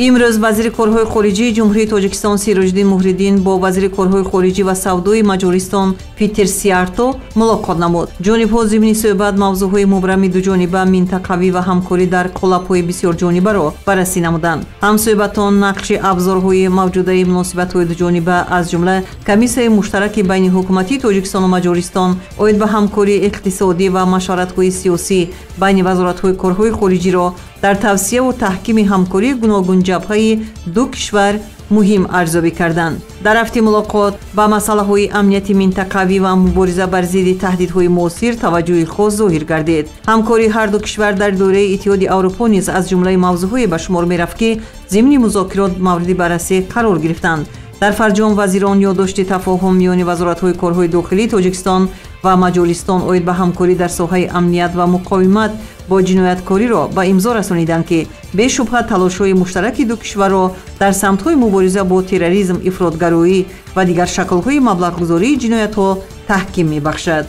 имрӯз вазири корҳои хориҷии ҷумҳурии Тоҷикистон Сироҷиддин Муҳриддин бо вазири корҳои хориҷӣ ва савдои Маҷористон Питер Сиарто мулоқот намуд. ҷонибҳо зимни суҳбат мавзӯъҳои мубрами дуҷониба, минтақавӣ ва ҳамкорӣ дар қолабҳои бисёрҷонибаро баррасӣ намуданд. ҳамсуҳбатон нақши абзорҳои мавҷудаи муносибатҳои дуҷониба, аз ҷумла комиссияи муштараки байни ҳукуматии Тоҷикистону Маҷористон оид ба ҳамкории иқтисодӣ ва машваратҳои сиёсӣ байни вазоратҳои корҳои хориҷиро дар тавсияву таҳкими ҳамкории гуногун ҷабҳаи ду кишвар муҳим арзёбӣ карданд. дар ҳафти мулоқот ба масъалаҳои амнияти минтақавӣ ва мубориза бар зидди таҳдидҳои муосир таваҷҷӯҳи хос зоҳир гардид. ҳамкории ҳарду кишвар дар дораи иттиҳоди Аврупо низ аз ҷумлаи мавзӯъҳое ба шумор мерафт, ки зимни музокирот мавриди баррасӣ қарор гирифтанд. дар фарҷом вазирон ёддошти тафоҳум миёни вазоратҳои корҳои дохилии Тоҷикистон ва Маҷористон оид ба ҳамкорӣ дар соҳаи амният ва муқовимат бо ҷинояткориро ба имзо расониданд, ки бешубҳа талошҳои муштараки ду кишварро дар самтҳои мубориза бо терроризм, ифротгароӣ ва дигар шаклҳои маблағгузории ҷиноятҳо таҳким мебахшад.